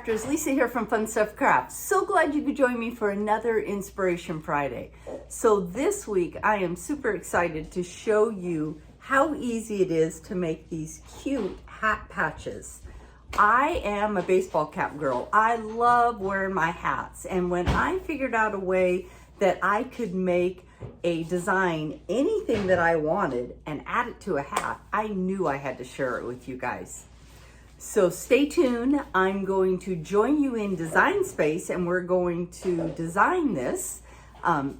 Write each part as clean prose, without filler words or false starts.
crafters, Lisa here from Fun Stuff Crafts. So glad you could join me for another Inspiration Friday. So this week I am super excited to show you how easy it is to make these cute hat patches. I am a baseball cap girl. I love wearing my hats, and when I figured out a way that I could make a design, anything that I wanted, and add it to a hat, I knew I had to share it with you guys. So stay tuned. I'm going to join you in Design Space, and we're going to design this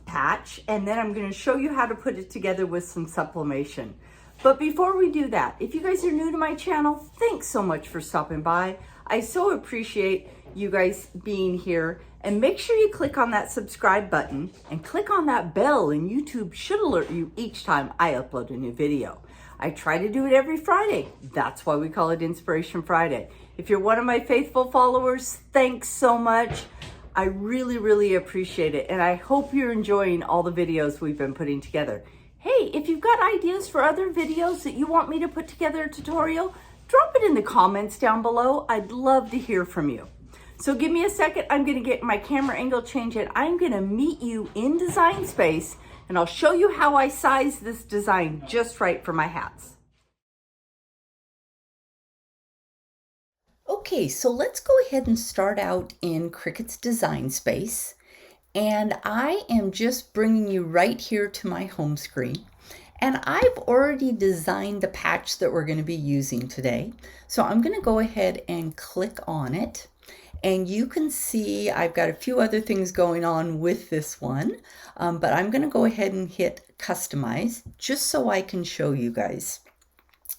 patch, and then I'm going to show you how to put it together with some sublimation. But before we do that, if you guys are new to my channel, thanks so much for stopping by. I so appreciate you guys being here, and make sure you click on that subscribe button and click on that bell, and YouTube should alert you each time I upload a new video. I try to do it every Friday. That's why we call it Inspiration Friday. If you're one of my faithful followers, thanks so much. I really appreciate it, and I hope you're enjoying all the videos we've been putting together. Hey, if you've got ideas for other videos that you want me to put together a tutorial, drop it in the comments down below. I'd love to hear from you. So give me a second. I'm going to get my camera angle changed, and I'm going to meet you in Design Space, and I'll show you how I size this design just right for my hats. Okay, so let's go ahead and start out in Cricut's Design Space. And I am just bringing you right here to my home screen. And I've already designed the patch that we're going to be using today. So I'm going to go ahead and click on it. And you can see I've got a few other things going on with this one, but I'm going to go ahead and hit customize just so I can show you guys.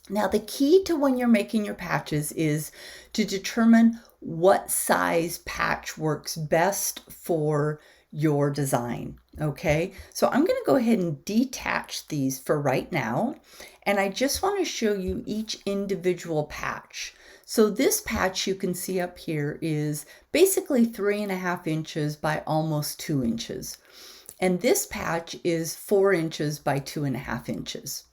Now, the key to when you're making your patches is to determine what size patch works best for your design. Okay, so I'm going to go ahead and detach these for right now, and I just want to show you each individual patch. So this patch you can see up here is basically 3.5 inches by almost 2 inches. And this patch is 4 inches by 2.5 inches.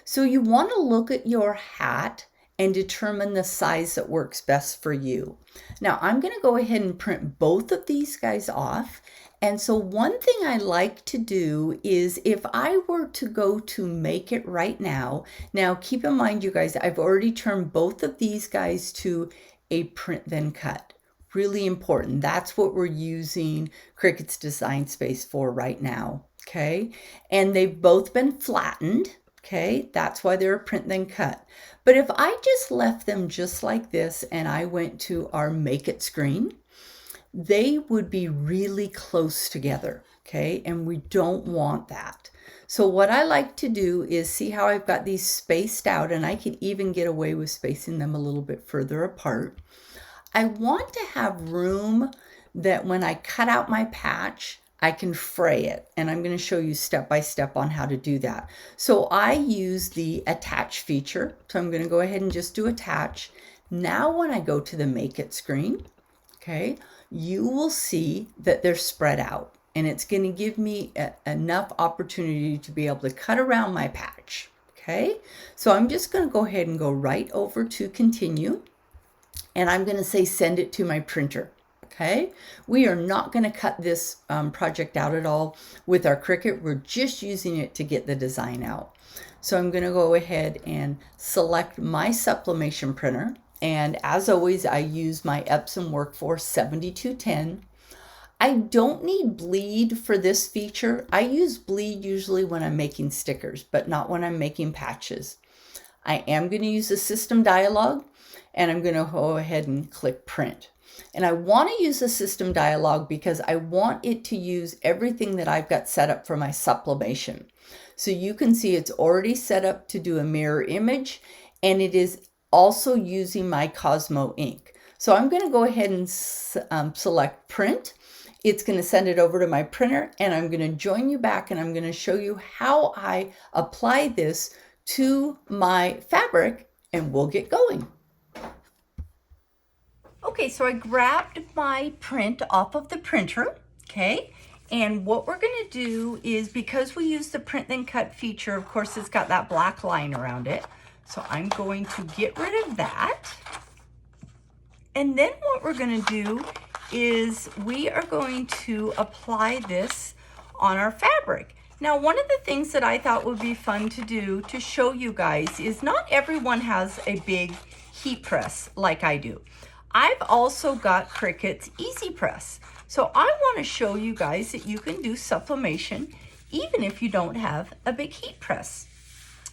So you want to look at your hat and determine the size that works best for you. Now I'm going to go ahead and print both of these guys off. And so one thing I like to do is if I were to go to make it right now, now keep in mind you guys, I've already turned both of these guys to a print then cut. Really important. That's what we're using Cricut's Design Space for right now. Okay. And they've both been flattened. Okay. That's why they're a print then cut. But if I just left them just like this and I went to our make it screen, they would be really close together, okay? And we don't want that. So what I like to do is see how I've got these spaced out, and I can even get away with spacing them a little bit further apart. I want to have room that when I cut out my patch, I can fray it, and I'm going to show you step by step on how to do that. So I use the attach feature, so I'm going to go ahead and just do attach. Now when I go to the make it screen, okay, you will see that they're spread out, and it's going to give me enough opportunity to be able to cut around my patch. Okay, so I'm just going to go ahead and go right over to continue, and I'm going to say send it to my printer. Okay, we are not going to cut this project out at all with our Cricut. We're just using it to get the design out. So I'm going to go ahead and select my sublimation printer. And as always, I use my Epson Workforce 7210. I don't need bleed for this feature. I use bleed usually when I'm making stickers, but not when I'm making patches. I am going to use the system dialog, and I'm going to go ahead and click print. And I want to use the system dialog because I want it to use everything that I've got set up for my sublimation. So you can see it's already set up to do a mirror image, and it is also using my Cosmo ink. So I'm going to go ahead and select print. It's going to send it over to my printer, and I'm going to join you back, and I'm going to show you how I apply this to my fabric, and we'll get going. Okay, so I grabbed my print off of the printer, okay? And what we're going to do is, because we use the print then cut feature, of course it's got that black line around it. So I'm going to get rid of that. And then what we're going to do is we are going to apply this on our fabric. Now, one of the things that I thought would be fun to do to show you guys is not everyone has a big heat press like I do. I've also got Cricut's Easy Press. So I want to show you guys that you can do sublimation even if you don't have a big heat press.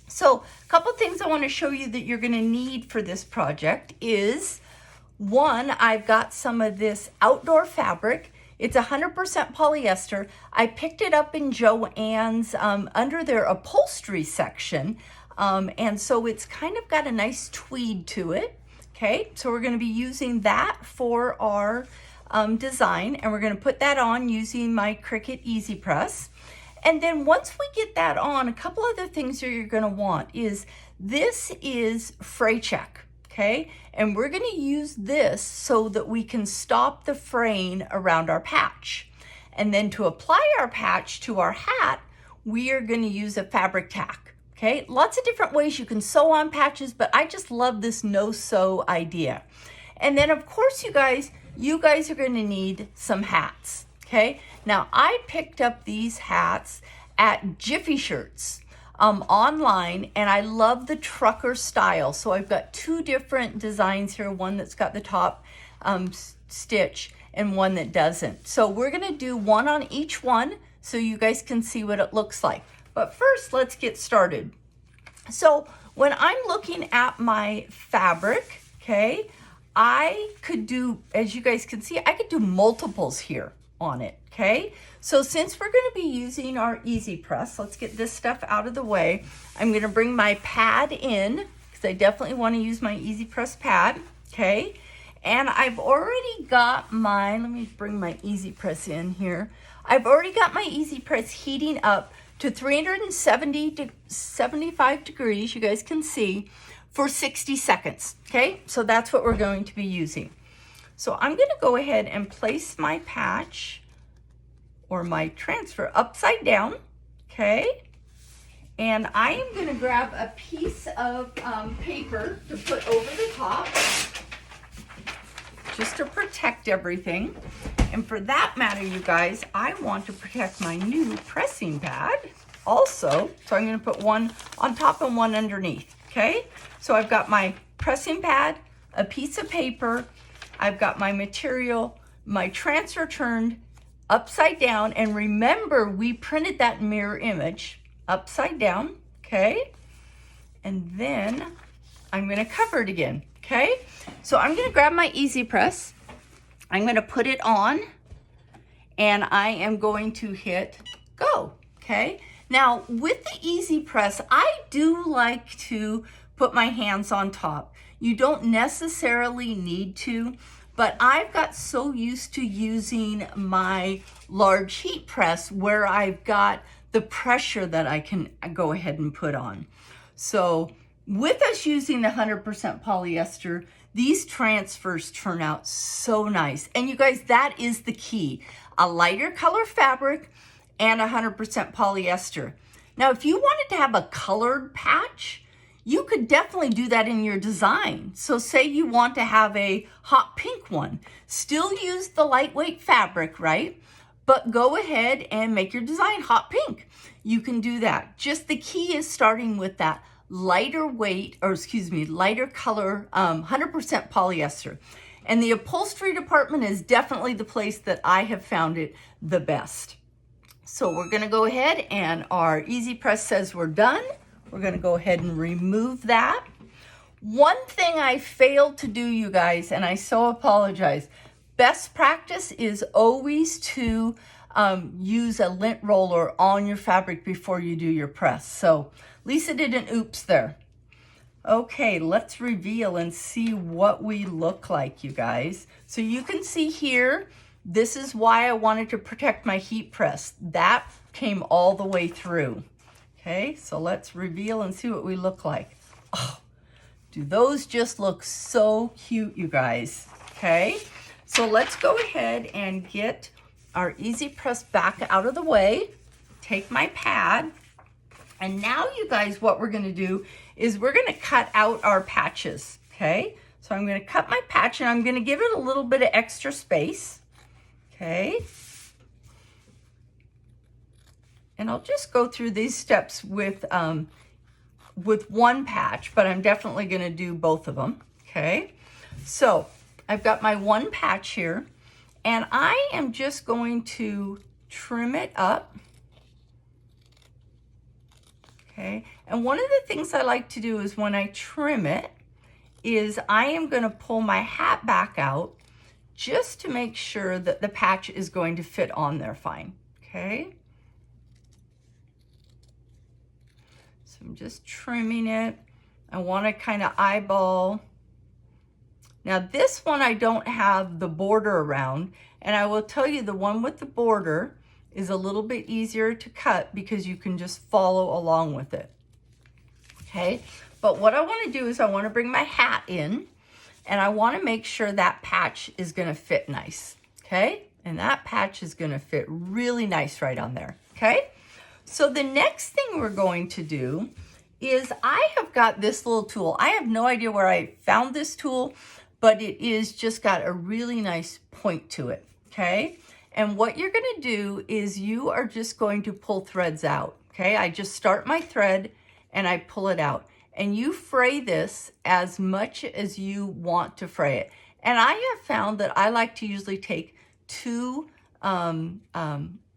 So a couple things I want to show you that you're going to need for this project is, one, I've got some of this outdoor fabric. It's 100% polyester. I picked it up in Joann's under their upholstery section. And so it's kind of got a nice tweed to it. Okay, so we're going to be using that for our design, and we're going to put that on using my Cricut Easy Press. And then once we get that on, a couple other things that you're going to want is, this is fray check, okay? And we're going to use this so that we can stop the fraying around our patch. And then to apply our patch to our hat, we are going to use a fabric tack, okay? Lots of different ways you can sew on patches, but I just love this no-sew idea. And then of course, you guys are going to need some hats. Okay, now I picked up these hats at Jiffy Shirts online, and I love the trucker style. So I've got two different designs here, one that's got the top stitch and one that doesn't. So we're going to do one on each one so you guys can see what it looks like. But first, let's get started. So when I'm looking at my fabric, okay, I could do, as you guys can see, I could do multiples here on it, okay? So since we're going to be using our Easy Press, let's get this stuff out of the way. I'm going to bring my pad in because I definitely want to use my Easy Press pad, okay? And I've already got my, let me bring my Easy Press in here. I've already got my Easy Press heating up to 370 to 75 degrees, you guys can see, for 60 seconds, okay? So that's what we're going to be using. So I'm going to go ahead and place my patch or my transfer upside down, okay? And I am going to grab a piece of paper to put over the top just to protect everything. And for that matter, you guys, I want to protect my new pressing pad also. So I'm going to put one on top and one underneath, okay? So I've got my pressing pad, a piece of paper, I've got my material, my transfer turned upside down, and remember we printed that mirror image upside down, okay? And then I'm going to cover it again, okay? So I'm going to grab my Easy Press, I'm going to put it on, and I am going to hit go, okay? Now with the Easy Press, I do like to put my hands on top. You don't necessarily need to, but I've got so used to using my large heat press where I've got the pressure that I can go ahead and put on. So with us using the 100% polyester, these transfers turn out so nice. And you guys, that is the key. A lighter color fabric and 100% polyester. Now, if you wanted to have a colored patch, you could definitely do that in your design. So say you want to have a hot pink one, still use the lightweight fabric, right? But go ahead and make your design hot pink. You can do that. Just the key is starting with that lighter weight, or excuse me, lighter color, 100% polyester. And the upholstery department is definitely the place that I have found it the best. So we're gonna go ahead, and our Easy Press says we're done. We're going to go ahead and remove that. One thing I failed to do, you guys, and I so apologize. Best practice is always to use a lint roller on your fabric before you do your press. So Lisa did an oops there. Okay, let's reveal and see what we look like, you guys. So you can see here, this is why I wanted to protect my heat press. That came all the way through. Okay, so let's reveal and see what we look like. Oh, do those just look so cute, you guys? Okay, so let's go ahead and get our Easy Press back out of the way. Take my pad. And now, you guys, what we're going to do is we're going to cut out our patches. Okay, So I'm going to cut my patch and I'm going to give it a little bit of extra space. Okay. And I'll just go through these steps with one patch, but I'm definitely going to do both of them. Okay. So I've got my one patch here and I am just going to trim it up. Okay. And one of the things I like to do is when I trim it is I am going to pull my hat back out just to make sure that the patch is going to fit on there fine. Okay. So I'm just trimming it. I want to kind of eyeball. Now this one I don't have the border around, and I will tell you the one with the border is a little bit easier to cut because you can just follow along with it. Okay, but what I want to do is I want to bring my hat in and I want to make sure that patch is going to fit nice. Okay, and that patch is going to fit really nice right on there. Okay, so the next thing we're going to do is I have got this little tool. I have no idea where I found this tool, but it is just got a really nice point to it. Okay, and what you're going to do is you are just going to pull threads out. Okay, I just start my thread and I pull it out. And you fray this as much as you want to fray it. And I have found that I like to usually take 2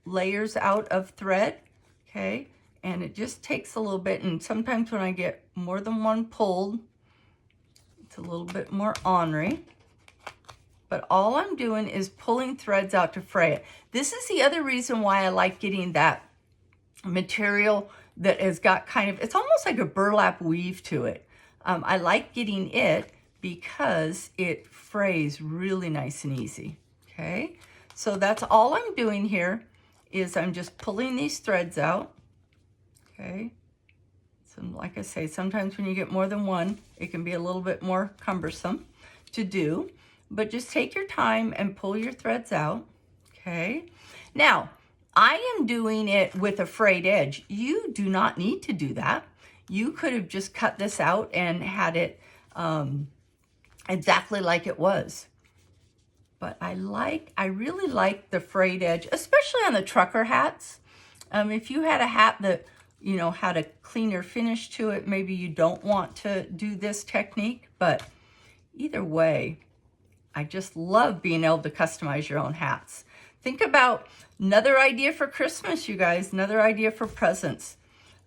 layers out of thread. Okay, and it just takes a little bit. And sometimes when I get more than one pulled, it's a little bit more ornery. But all I'm doing is pulling threads out to fray it. This is the other reason why I like getting that material that has got kind of, it's almost like a burlap weave to it. I like getting it because it frays really nice and easy. Okay, so that's all I'm doing here is I'm just pulling these threads out. Okay, so like I say, sometimes when you get more than one, it can be a little bit more cumbersome to do, but just take your time and pull your threads out. Okay, now I am doing it with a frayed edge. You do not need to do that. You could have just cut this out and had it exactly like it was. But I really like the frayed edge, especially on the trucker hats. If you had a hat that, you know, had a cleaner finish to it, maybe you don't want to do this technique, but either way, I just love being able to customize your own hats. Think about another idea for Christmas, you guys, another idea for presents.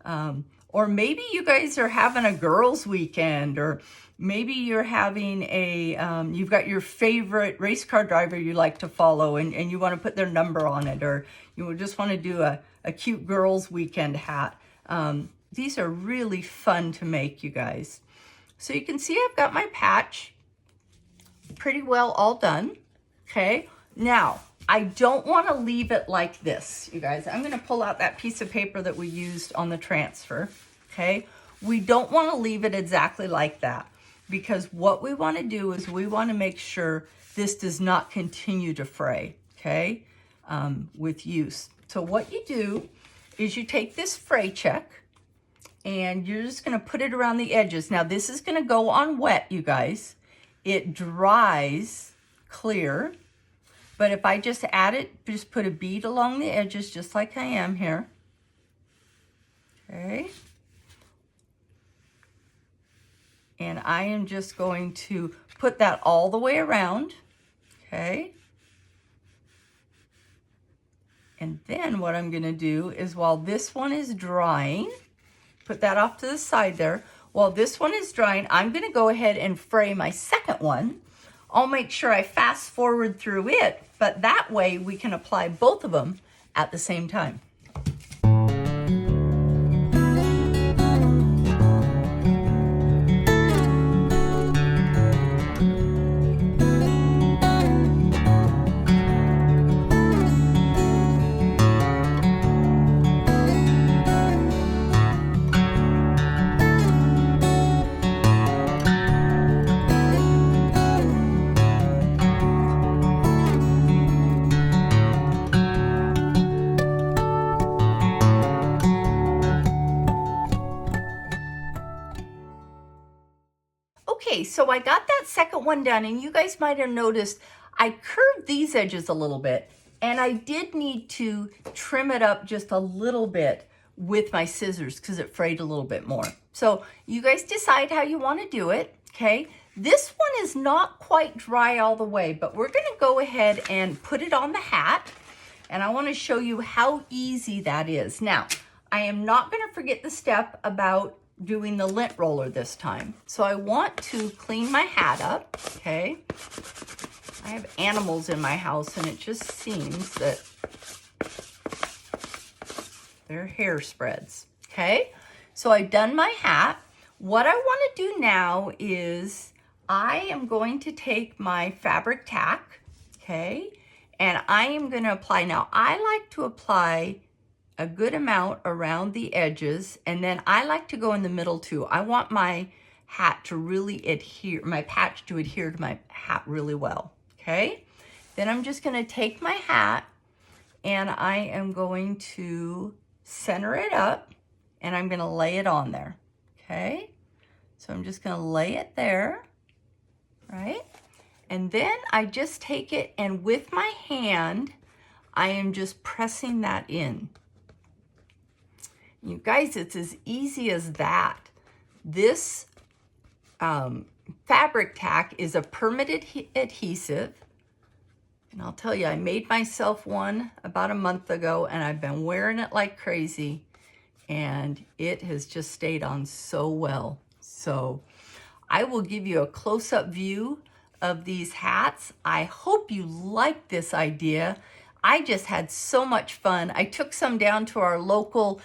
Or maybe you guys are having a girls' weekend, or maybe you're having you've got your favorite race car driver you like to follow and you want to put their number on it, or you just want to do a cute girls' weekend hat. These are really fun to make, you guys. So you can see I've got my patch pretty well all done. Okay, now I don't want to leave it like this, you guys. I'm going to pull out that piece of paper that we used on the transfer. Okay, we don't want to leave it exactly like that, because what we want to do is we want to make sure this does not continue to fray, okay, with use. So what you do is you take this fray check and you're just going to put it around the edges. Now this is going to go on wet, you guys. It dries clear, but if I just add it, just put a bead along the edges just like I am here. Okay. And I am just going to put that all the way around. Okay. And then what I'm going to do is, while this one is drying, put that off to the side there. While this one is drying, I'm going to go ahead and fray my second one. I'll make sure I fast forward through it, but that way we can apply both of them at the same time. Okay, so I got that second one done, and you guys might have noticed I curved these edges a little bit, and I did need to trim it up just a little bit with my scissors because it frayed a little bit more. So you guys decide how you want to do it, okay? This one is not quite dry all the way, but we're going to go ahead and put it on the hat, and I want to show you how easy that is. Now, I am not going to forget the step about doing the lint roller this time. So I want to clean my hat up, okay? I have animals in my house, and it just seems that their hair spreads, okay? So I've done my hat. What I want to do now is I am going to take my fabric tack, okay? And I am going to apply. Now, I like to apply a good amount around the edges, and then I like to go in the middle too. I want my hat to really adhere, my patch to adhere to my hat really well, okay? Then I'm just gonna take my hat and I am going to center it up and I'm gonna lay it on there, okay? So I'm just gonna lay it there, right? And then I just take it and with my hand, I am just pressing that in. You guys, it's as easy as that. This fabric tack is a permanent adhesive. And I'll tell you, I made myself one about a month ago and I've been wearing it like crazy. And it has just stayed on so well. So I will give you a close-up view of these hats. I hope you like this idea. I just had so much fun. I took some down to our local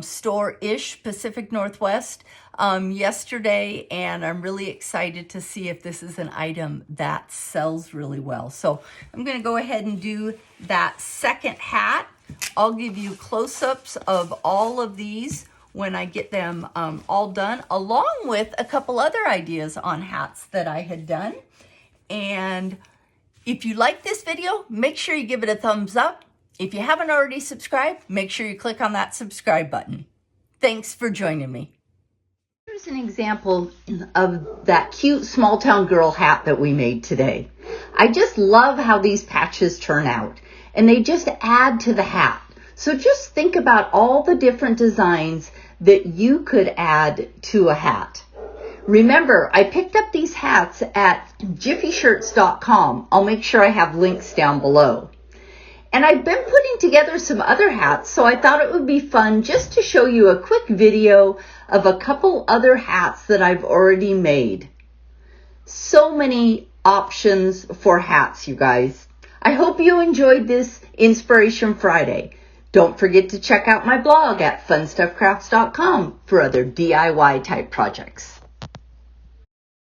store-ish, Pacific Northwest, yesterday, and I'm really excited to see if this is an item that sells really well. So I'm gonna go ahead and do that second hat. I'll give you close-ups of all of these when I get them all done, along with a couple other ideas on hats that I had done. And if you like this video, make sure you give it a thumbs up. If you haven't already subscribed, make sure you click on that subscribe button. Thanks for joining me. Here's an example of that cute small town girl hat that we made today. I just love how these patches turn out, and they just add to the hat. So just think about all the different designs that you could add to a hat. Remember, I picked up these hats at jiffyshirts.com. I'll make sure I have links down below. And I've been putting together some other hats, so I thought it would be fun just to show you a quick video of a couple other hats that I've already made. So many options for hats, you guys. I hope you enjoyed this Inspiration Friday. Don't forget to check out my blog at funstuffcrafts.com for other DIY type projects.